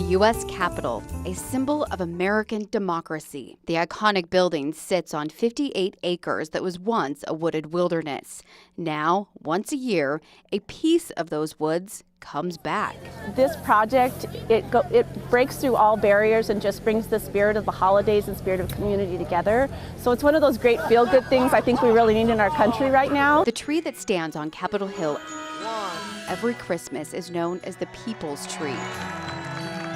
U.S. Capitol, a symbol of American democracy. The iconic building sits on 58 acres that was once a wooded wilderness. Now, once a year, a piece of those woods comes back. This project, it breaks through all barriers and just brings the spirit of the holidays and spirit of community together. So it's one of those great feel-good things I think we really need in our country right now. The tree that stands on Capitol Hill every Christmas is known as the People's Tree.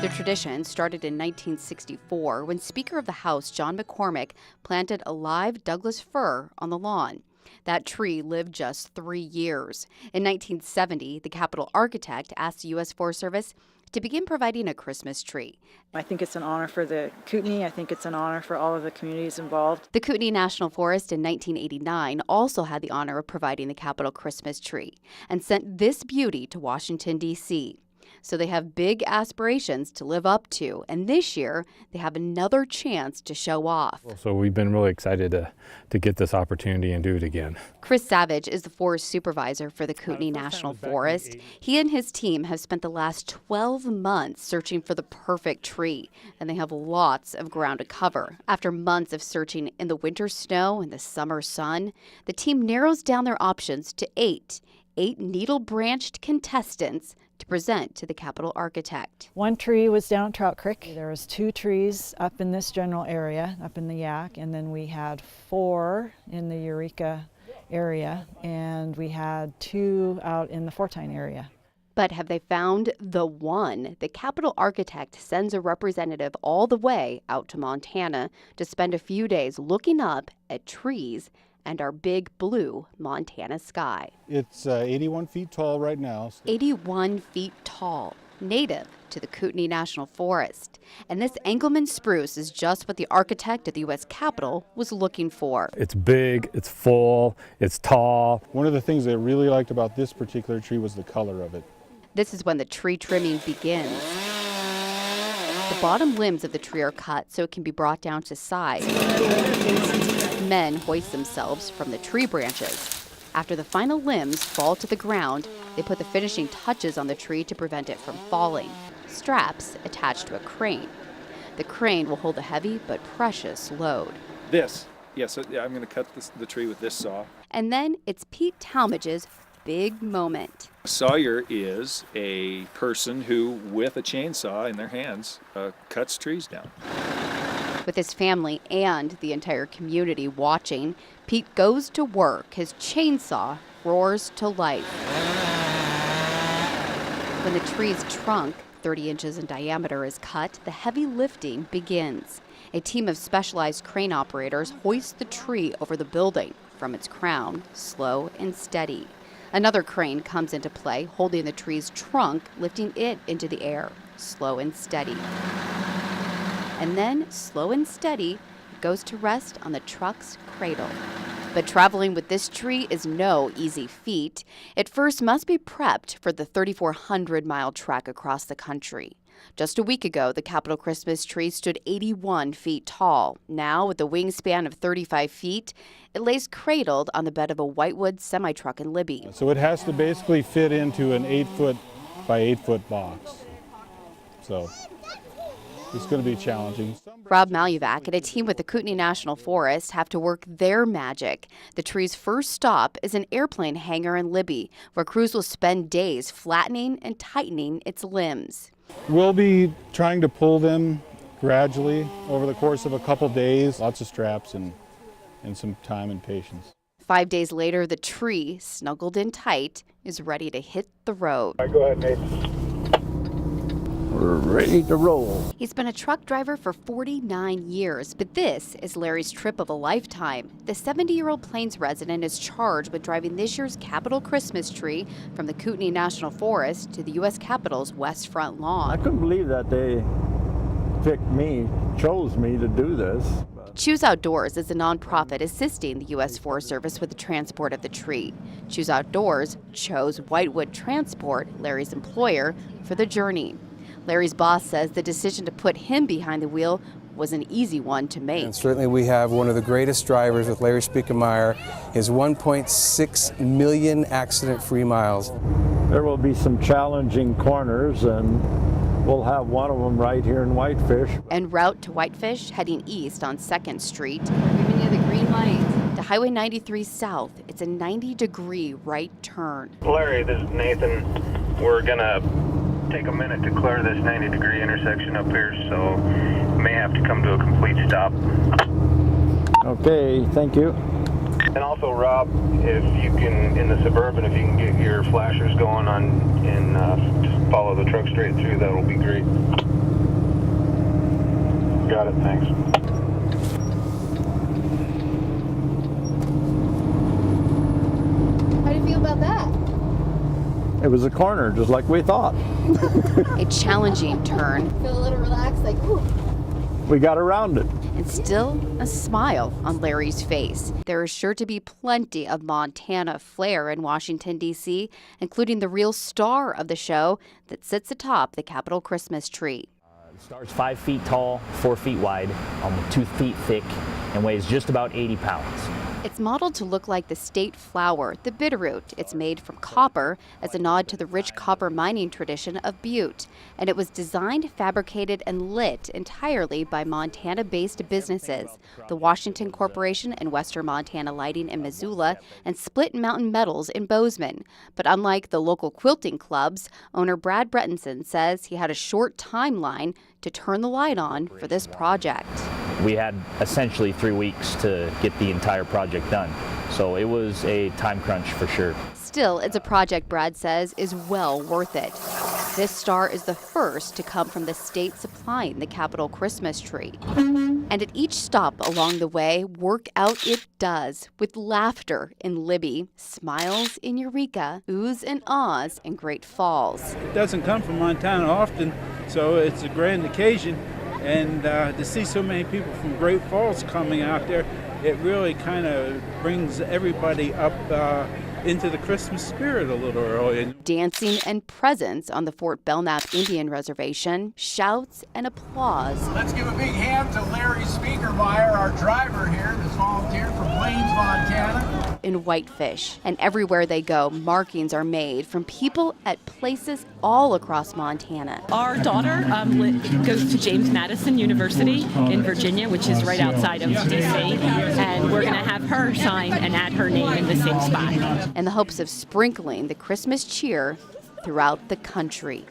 The tradition started in 1964 when Speaker of the House John McCormick planted a live Douglas fir on the lawn. That tree lived just 3 years. In 1970, the Capitol architect asked the U.S. Forest Service to begin providing a Christmas tree. I think it's an honor for the Kootenai. I think it's an honor for all of the communities involved. The Kootenai National Forest in 1989 also had the honor of providing the Capitol Christmas tree and sent this beauty to Washington, D.C. So they have big aspirations to live up to, and this year they have another chance to show off. So we've been really excited to get this opportunity and do it again. Chris Savage is the forest supervisor for the Kootenai National Forest. He and his team have spent the last 12 months searching for the perfect tree, and they have lots of ground to cover. After months of searching in the winter snow and the summer sun, the team narrows down their options to eight needle-branched contestants to present to the Capitol architect. One tree was down at Trout Creek. There was 2 trees up in this general area, up in the Yak, and then we had 4 in the Eureka area, and we had 2 out in the Fortine area. But have they found the one? The Capitol architect sends a representative all the way out to Montana to spend a few days looking up at trees and our big blue Montana sky. It's 81 feet tall right now. 81 feet tall, native to the Kootenai National Forest. And this Engelmann spruce is just what the architect at the U.S. Capitol was looking for. It's big, it's full, it's tall. One of the things I really liked about this particular tree was the color of it. This is when the tree trimming begins. The bottom limbs of the tree are cut so it can be brought down to size. Men hoist themselves from the tree branches. After the final limbs fall to the ground, they put the finishing touches on the tree to prevent it from falling. Straps attached to a crane. The crane will hold a heavy but precious load. Yes, I'm going to cut the tree with this saw. And then it's Pete Talmadge's big moment. A sawyer is a person who, with a chainsaw in their hands, cuts trees down. With his family and the entire community watching, Pete goes to work. His chainsaw roars to life. When the tree's trunk, 30 inches in diameter, is cut, the heavy lifting begins. A team of specialized crane operators hoist the tree over the building from its crown, slow and steady. Another crane comes into play, holding the tree's trunk, lifting it into the air, slow and steady. And then, slow and steady, it goes to rest on the truck's cradle. But traveling with this tree is no easy feat. It first must be prepped for the 3,400-mile trek across the country. Just a week ago, the Capitol Christmas tree stood 81 feet tall. Now, with a wingspan of 35 feet, it lays cradled on the bed of a whitewood semi-truck in Libby. So it has to basically fit into an 8-foot by 8-foot box. So it's going to be challenging. Rob Maluvac and a team with the Kootenai National Forest have to work their magic. The tree's first stop is an airplane hangar in Libby, where crews will spend days flattening and tightening its limbs. We'll be trying to pull them gradually over the course of a couple days. Lots of straps and some time and patience. 5 days later, the tree, snuggled in tight, is ready to hit the road. All right, go ahead, Nate. We're ready to roll. He's been a truck driver for 49 years, but this is Larry's trip of a lifetime. The 70-year-old Plains resident is charged with driving this year's Capitol Christmas tree from the Kootenai National Forest to the U.S. Capitol's west front lawn. I couldn't believe that they chose me to do this. Choose Outdoors is a nonprofit assisting the U.S. Forest Service with the transport of the tree. Choose Outdoors chose Whitewood Transport, Larry's employer, for the journey. Larry's boss says the decision to put him behind the wheel was an easy one to make. And certainly we have one of the greatest drivers with Larry Spiekemeyer, his 1.6 million accident-free miles. There will be some challenging corners, and We'll have one of them right here in Whitefish. En route to Whitefish, heading east on 2nd Street. We're giving you the green light. To Highway 93 South, it's a 90-degree right turn. Larry, this is Nathan. We're gonna take a minute to clear this 90-degree intersection up here, so we may have to come to a complete stop. Okay, thank you. And also, Rob, if you can, in the Suburban, if you can get your flashers going on and just follow the truck straight through, that'll be great. Got it, thanks. How do you feel about that? It was a corner, just like we thought. A challenging turn. Feel a little relaxed, like, ooh. We got around it. And still a smile on Larry's face. There is sure to be plenty of Montana flair in Washington, D.C., including the real star of the show that sits atop the Capitol Christmas tree. The star's 5 feet tall, 4 feet wide, almost 2 feet thick, and weighs just about 80 pounds. It's modeled to look like the state flower, the bitterroot. It's made from copper as a nod to the rich copper mining tradition of Butte. And it was designed, fabricated, and lit entirely by Montana-based businesses, the Washington Corporation and Western Montana Lighting in Missoula, and Split Mountain Metals in Bozeman. But unlike the local quilting clubs, owner Brad Brettinson says he had a short timeline to turn the light on for this project. We had essentially 3 weeks to get the entire project done, so it was a time crunch for sure. Still, it's a project Brad says is well worth it. This star is the first to come from the state supplying the Capitol Christmas tree. And at each stop along the way, work out it does, with laughter in Libby, smiles in Eureka, oohs and ahs in Great Falls. It doesn't come from Montana often, so it's a grand occasion. And to see so many people from Great Falls coming out there, it really kind of brings everybody up into the Christmas spirit a little early. Dancing and presents on the Fort Belknap Indian Reservation, shouts and applause. Let's give a big hand to Larry Speakermeyer, our driver here, that's volunteered from Plains, Montana. In Whitefish, and everywhere they go, markings are made from people at places all across Montana. Our daughter goes to James Madison University in Virginia, which is right outside of D.C., and we're going to have her sign and add her name in the same spot. In the hopes of sprinkling the Christmas cheer throughout the country.